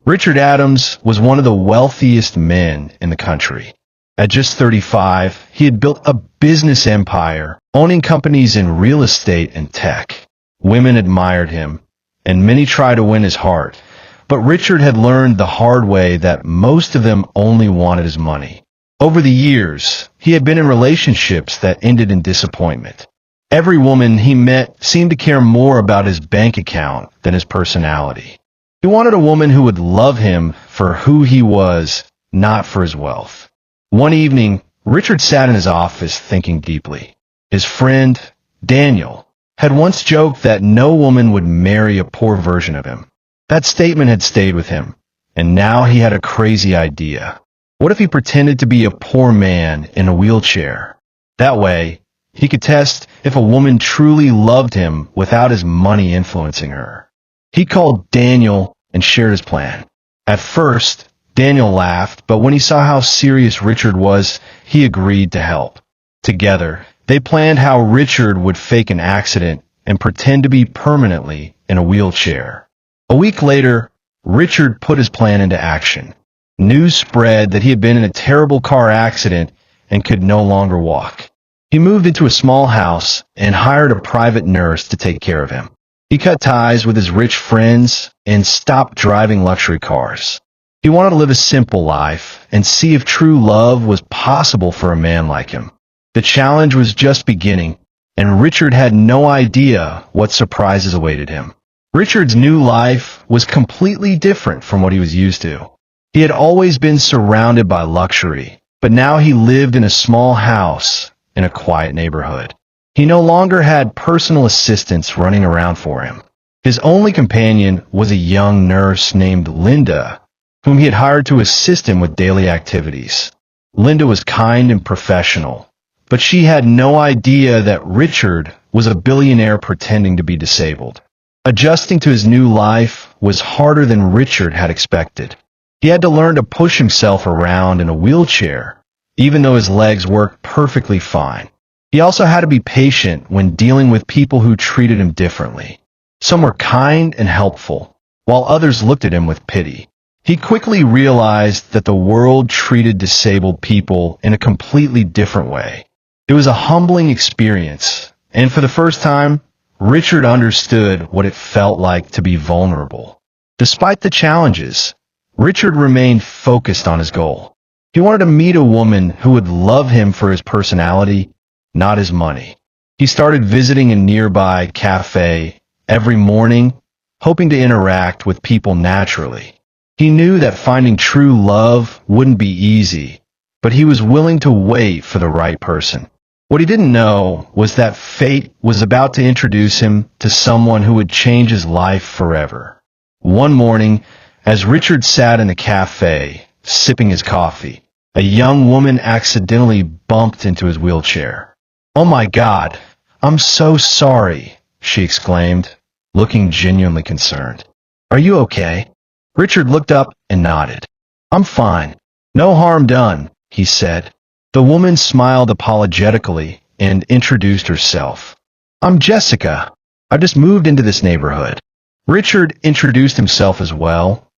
Richard Adams was one of the wealthiest men in the country. At just 35, he had built a business empire, owning companies in real estate and tech. Women admired him, and many tried to win his heart. But Richard had learned the hard way that most of them only wanted his money. Over the years, he had been in relationships that ended in disappointment. Every woman he met seemed to care more about his bank account than his personality. He wanted a woman who would love him for who he was, not for his wealth. One evening, Richard sat in his office thinking deeply. His friend, Daniel, had once joked that no woman would marry a poor version of him. That statement had stayed with him, and now he had a crazy idea. What if he pretended to be a poor man in a wheelchair? That way, he could test if a woman truly loved him without his money influencing her. He called Daniel and shared his plan. At first, Daniel laughed, but when he saw how serious Richard was, he agreed to help. Together, they planned how Richard would fake an accident and pretend to be permanently in a wheelchair. A week later, Richard put his plan into action. News spread that he had been in a terrible car accident and could no longer walk. He moved into a small house and hired a private nurse to take care of him. He cut ties with his rich friends and stopped driving luxury cars. He wanted to live a simple life and see if true love was possible for a man like him. The challenge was just beginning, and Richard had no idea what surprises awaited him. Richard's new life was completely different from what he was used to. He had always been surrounded by luxury, but now he lived in a small house in a quiet neighborhood. He no longer had personal assistants running around for him. His only companion was a young nurse named Linda, whom he had hired to assist him with daily activities. Linda was kind and professional, but she had no idea that Richard was a billionaire pretending to be disabled. Adjusting to his new life was harder than Richard had expected. He had to learn to push himself around in a wheelchair, even though his legs worked perfectly fine. He also had to be patient when dealing with people who treated him differently. Some were kind and helpful, while others looked at him with pity. He quickly realized that the world treated disabled people in a completely different way. It was a humbling experience, and for the first time, Richard understood what it felt like to be vulnerable. Despite the challenges, Richard remained focused on his goal. He wanted to meet a woman who would love him for his personality, not his money. He started visiting a nearby cafe every morning, hoping to interact with people naturally. He knew that finding true love wouldn't be easy, but he was willing to wait for the right person. What he didn't know was that fate was about to introduce him to someone who would change his life forever. One morning, as Richard sat in a cafe, sipping his coffee, a young woman accidentally bumped into his wheelchair. "Oh my God, I'm so sorry," she exclaimed, looking genuinely concerned. "Are you okay?" Richard looked up and nodded. "I'm fine. No harm done," he said. The woman smiled apologetically and introduced herself. "I'm Jessica. I just moved into this neighborhood." Richard introduced himself as well,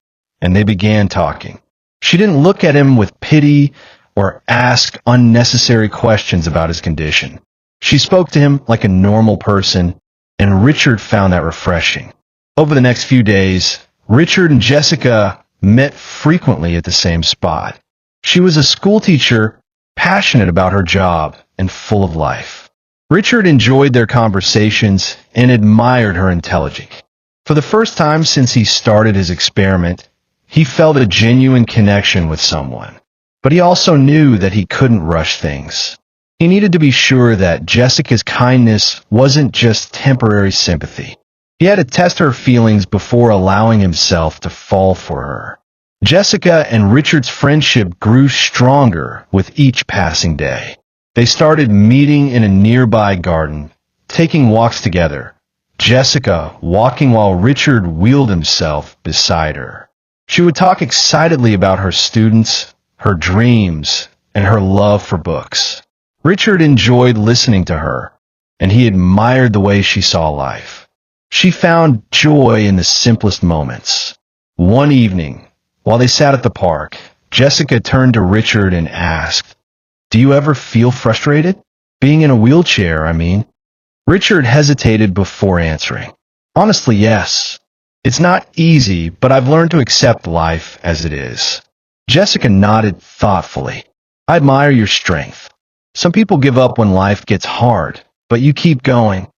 and they began talking. She didn't look at him with pity or ask unnecessary questions about his condition. She spoke to him like a normal person, and Richard found that refreshing. Over the next few days, Richard and Jessica met frequently at the same spot. She was a schoolteacher, passionate about her job and full of life. Richard enjoyed their conversations and admired her intelligence. For the first time since he started his experiment, he felt a genuine connection with someone. But he also knew that he couldn't rush things. He needed to be sure that Jessica's kindness wasn't just temporary sympathy. He had to test her feelings before allowing himself to fall for her. Jessica and Richard's friendship grew stronger with each passing day. They started meeting in a nearby garden, taking walks together, Jessica walking while Richard wheeled himself beside her. She would talk excitedly about her students, her dreams, and her love for books. Richard enjoyed listening to her, and he admired the way she saw life. She found joy in the simplest moments. One evening, While they sat at the park, Jessica turned to Richard and asked, "Do you ever feel frustrated? Being in a wheelchair, I mean." Richard hesitated before answering. "Honestly, yes. It's not easy, but I've learned to accept life as it is." Jessica nodded thoughtfully. "I admire your strength. Some people give up when life gets hard, but you keep going."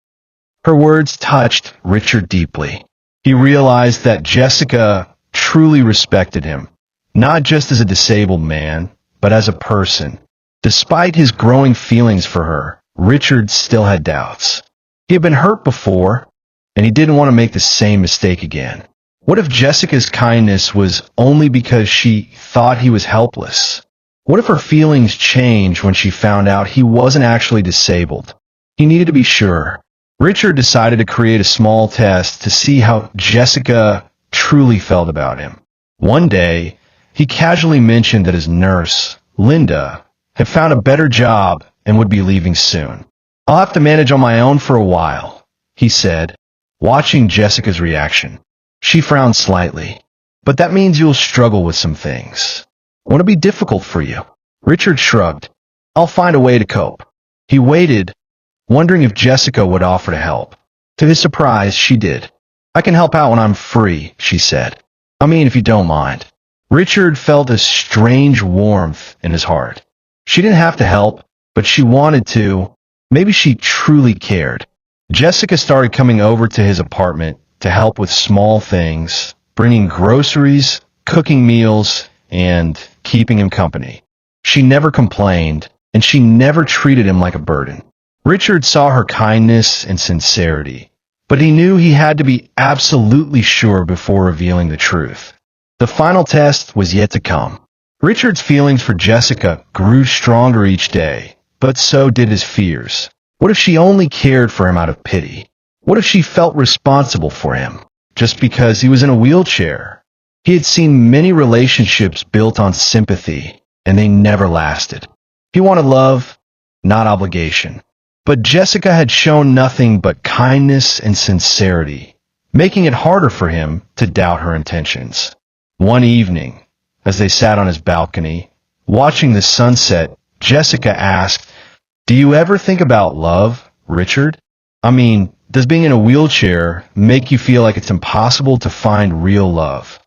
Her words touched Richard deeply. He realized that Jessica truly respected him, not just as a disabled man, but as a person. Despite his growing feelings for her, Richard still had doubts. He had been hurt before, and he didn't want to make the same mistake again. What if Jessica's kindness was only because she thought he was helpless? What if her feelings changed when she found out he wasn't actually disabled? He needed to be sure. Richard decided to create a small test to see how Jessica truly felt about him. One day, he casually mentioned that his nurse, Linda, had found a better job and would be leaving soon. "I'll have to manage on my own for a while," he said, watching Jessica's reaction. She frowned slightly. "But that means you'll struggle with some things. Won't it be difficult for you?" Richard shrugged. "I'll find a way to cope." He waited, wondering if Jessica would offer to help. To his surprise, she did. "I can help out when I'm free," she said. "I mean, if you don't mind." Richard felt a strange warmth in his heart. She didn't have to help, but she wanted to. Maybe she truly cared. Jessica started coming over to his apartment to help with small things, bringing groceries, cooking meals, and keeping him company. She never complained, and she never treated him like a burden. Richard saw her kindness and sincerity, but he knew he had to be absolutely sure before revealing the truth. The final test was yet to come. Richard's feelings for Jessica grew stronger each day, but so did his fears. What if she only cared for him out of pity? What if she felt responsible for him just because he was in a wheelchair? He had seen many relationships built on sympathy, and they never lasted. He wanted love, not obligation. But Jessica had shown nothing but kindness and sincerity, making it harder for him to doubt her intentions. One evening, as they sat on his balcony, watching the sunset, Jessica asked, "Do you ever think about love, Richard? I mean, does being in a wheelchair make you feel like it's impossible to find real love?"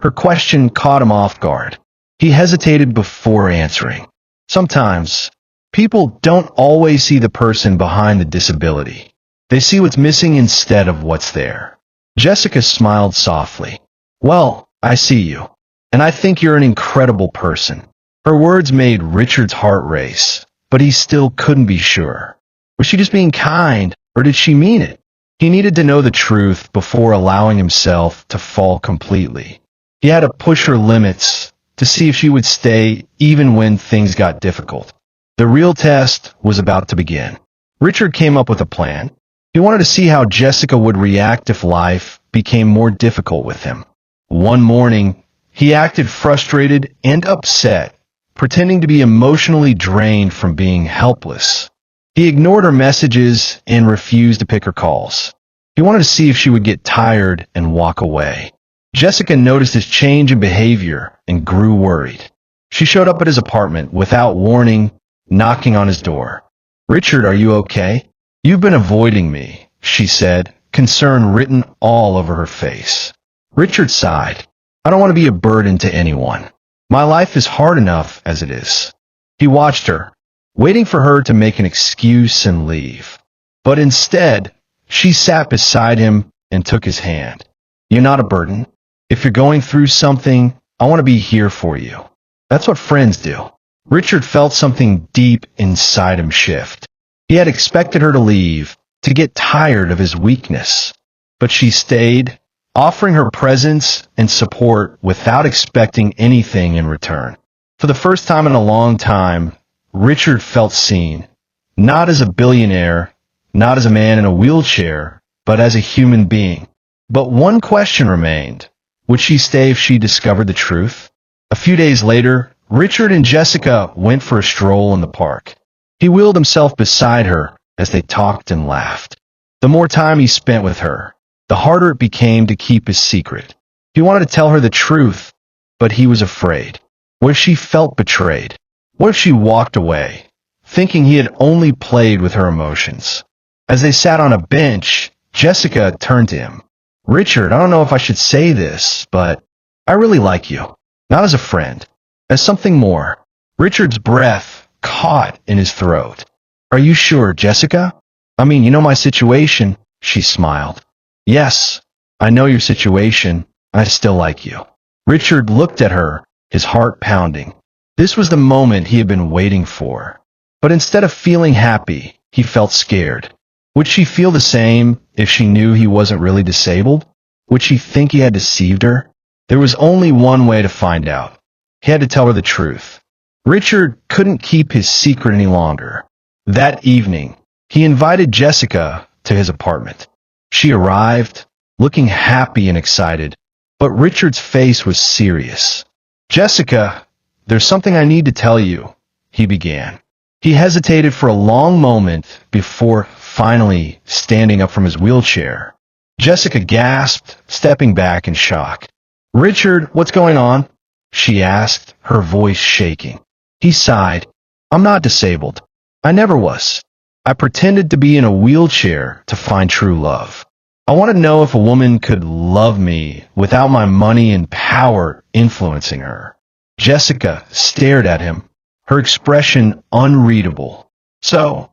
Her question caught him off guard. He hesitated before answering. "Sometimes, people don't always see the person behind the disability. They see what's missing instead of what's there." Jessica smiled softly. "Well, I see you, and I think you're an incredible person." Her words made Richard's heart race, but he still couldn't be sure. Was she just being kind, or did she mean it? He needed to know the truth before allowing himself to fall completely. He had to push her limits to see if she would stay even when things got difficult. The real test was about to begin. Richard came up with a plan. He wanted to see how Jessica would react if life became more difficult with him. One morning, he acted frustrated and upset, pretending to be emotionally drained from being helpless. He ignored her messages and refused to pick her calls. He wanted to see if she would get tired and walk away. Jessica noticed his change in behavior and grew worried. She showed up at his apartment without warning, knocking on his door. "Richard, are you okay? You've been avoiding me," she said, concern written all over her face. Richard sighed. "I don't want to be a burden to anyone. My life is hard enough as it is." He watched her, waiting for her to make an excuse and leave. But instead, she sat beside him and took his hand. "You're not a burden. If you're going through something, I want to be here for you. That's what friends do." Richard felt something deep inside him shift. He had expected her to leave, to get tired of his weakness. But she stayed, offering her presence and support without expecting anything in return. For the first time in a long time, Richard felt seen, not as a billionaire, not as a man in a wheelchair, but as a human being. But one question remained. Would she stay if she discovered the truth? A few days later, Richard and Jessica went for a stroll in the park. He wheeled himself beside her as they talked and laughed. The more time he spent with her, the harder it became to keep his secret. He wanted to tell her the truth, but he was afraid. What if she felt betrayed? What if she walked away, thinking he had only played with her emotions? As they sat on a bench, Jessica turned to him. "Richard, I don't know if I should say this, but I really like you. Not as a friend, as something more." Richard's breath caught in his throat. "Are you sure, Jessica? I mean, you know my situation," she smiled. "Yes, I know your situation, and I still like you." Richard looked at her, his heart pounding. This was the moment he had been waiting for. But instead of feeling happy, he felt scared. Would she feel the same if she knew he wasn't really disabled? Would she think he had deceived her? There was only one way to find out. He had to tell her the truth. Richard couldn't keep his secret any longer. That evening, he invited Jessica to his apartment. She arrived, looking happy and excited, but Richard's face was serious. "Jessica, there's something I need to tell you," he began. He hesitated for a long moment before finally standing up from his wheelchair. Jessica gasped, stepping back in shock. "Richard, what's going on?" she asked, her voice shaking. He sighed. "I'm not disabled. I never was. I pretended to be in a wheelchair to find true love. I want to know if a woman could love me without my money and power influencing her." Jessica stared at him, her expression unreadable. "So,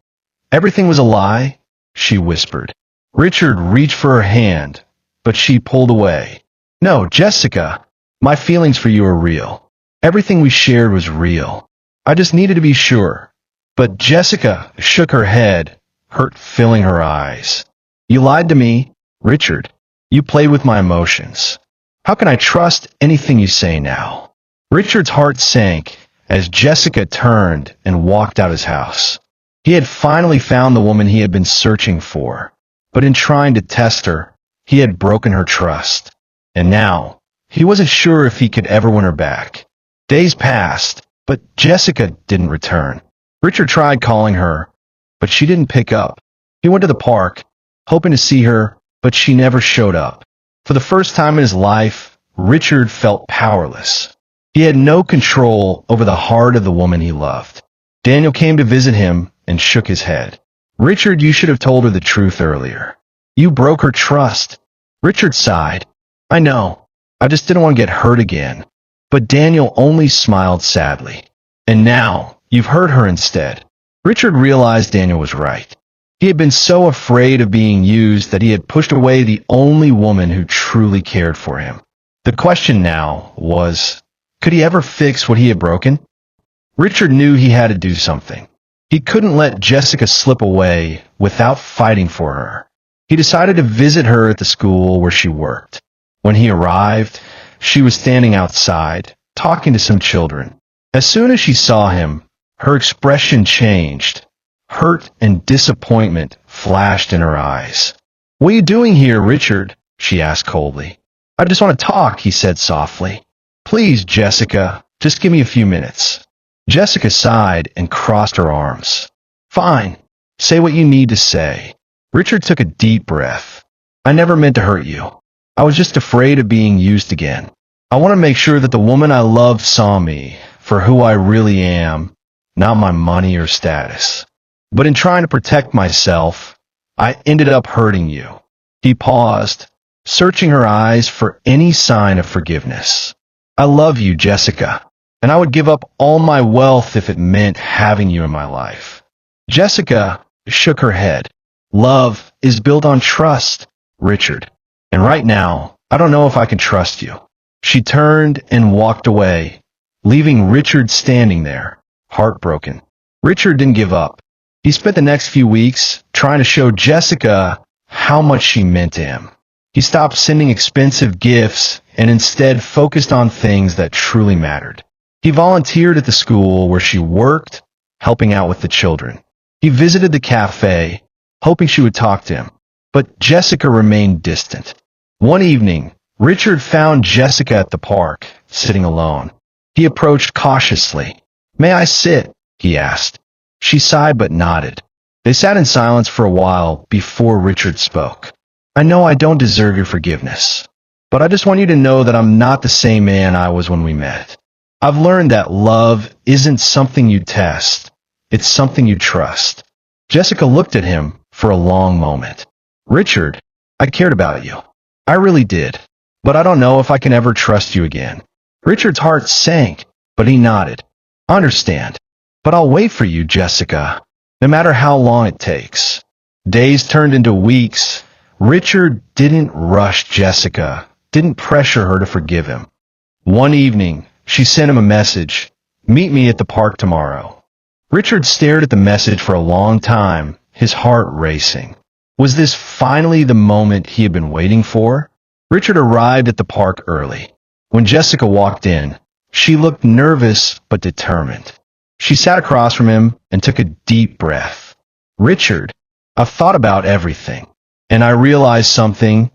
everything was a lie?" she whispered. Richard reached for her hand, but she pulled away. "No, Jessica, my feelings for you are real. Everything we shared was real. I just needed to be sure." But Jessica shook her head, hurt filling her eyes. "You lied to me, Richard. You played with my emotions. How can I trust anything you say now?" Richard's heart sank as Jessica turned and walked out his house. He had finally found the woman he had been searching for, but in trying to test her, he had broken her trust. And now, he wasn't sure if he could ever win her back. Days passed, but Jessica didn't return. Richard tried calling her, but she didn't pick up. He went to the park, hoping to see her, but she never showed up. For the first time in his life, Richard felt powerless. He had no control over the heart of the woman he loved. Daniel came to visit him and shook his head. "Richard, you should have told her the truth earlier. You broke her trust." Richard sighed. "I know. I just didn't want to get hurt again." But Daniel only smiled sadly. "And now, you've hurt her instead." Richard realized Daniel was right. He had been so afraid of being used that he had pushed away the only woman who truly cared for him. The question now was, could he ever fix what he had broken? Richard knew he had to do something. He couldn't let Jessica slip away without fighting for her. He decided to visit her at the school where she worked. When he arrived, she was standing outside, talking to some children. As soon as she saw him, her expression changed. Hurt and disappointment flashed in her eyes. "What are you doing here, Richard?" she asked coldly. "I just want to talk," he said softly. "Please, Jessica, just give me a few minutes." Jessica sighed and crossed her arms. "Fine. Say what you need to say." Richard took a deep breath. "I never meant to hurt you. I was just afraid of being used again. I want to make sure that the woman I loved saw me for who I really am, not my money or status. But in trying to protect myself, I ended up hurting you." He paused, searching her eyes for any sign of forgiveness. "I love you, Jessica, and I would give up all my wealth if it meant having you in my life." Jessica shook her head. "Love is built on trust, Richard. And right now, I don't know if I can trust you." She turned and walked away, leaving Richard standing there, heartbroken. Richard didn't give up. He spent the next few weeks trying to show Jessica how much she meant to him. He stopped sending expensive gifts and instead focused on things that truly mattered. He volunteered at the school where she worked, helping out with the children. He visited the cafe, hoping she would talk to him, but Jessica remained distant. One evening, Richard found Jessica at the park, sitting alone. He approached cautiously. "May I sit?" he asked. She sighed but nodded. They sat in silence for a while before Richard spoke. "I know I don't deserve your forgiveness, but I just want you to know that I'm not the same man I was when we met. I've learned that love isn't something you test. It's something you trust. Jessica looked at him for a long moment. Richard, I cared about you. I really did. But I don't know if I can ever trust you again. Richard's heart sank, but he nodded. I understand. But I'll wait for you, Jessica, no matter how long it takes. Days turned into weeks. Richard didn't rush Jessica, didn't pressure her to forgive him. One evening, she sent him a message. Meet me at the park tomorrow. Richard stared at the message for a long time, his heart racing. Was this finally the moment he had been waiting for? Richard arrived at the park early. When Jessica walked in, she looked nervous but determined. She sat across from him and took a deep breath. Richard, I've thought about everything, and I realized something.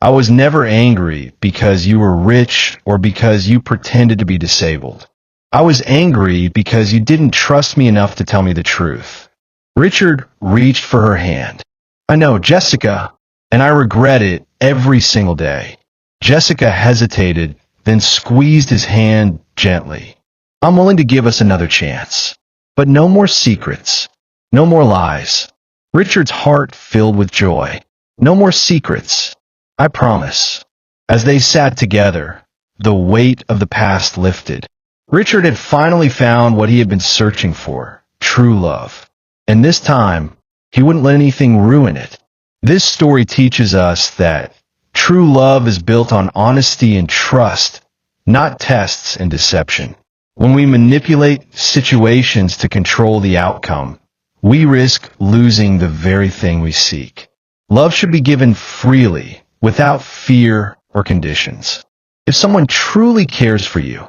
I was never angry because you were rich or because you pretended to be disabled. I was angry because you didn't trust me enough to tell me the truth. Richard reached for her hand. I know, Jessica, and I regret it every single day. Jessica hesitated, then squeezed his hand gently. I'm willing to give us another chance. But no more secrets. No more lies. Richard's heart filled with joy. No more secrets. I promise. As they sat together, the weight of the past lifted. Richard had finally found what he had been searching for, true love. And this time, he wouldn't let anything ruin it. This story teaches us that true love is built on honesty and trust, not tests and deception. When we manipulate situations to control the outcome, we risk losing the very thing we seek. Love should be given freely, without fear or conditions. If someone truly cares for you,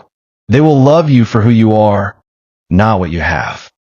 they will love you for who you are, not what you have.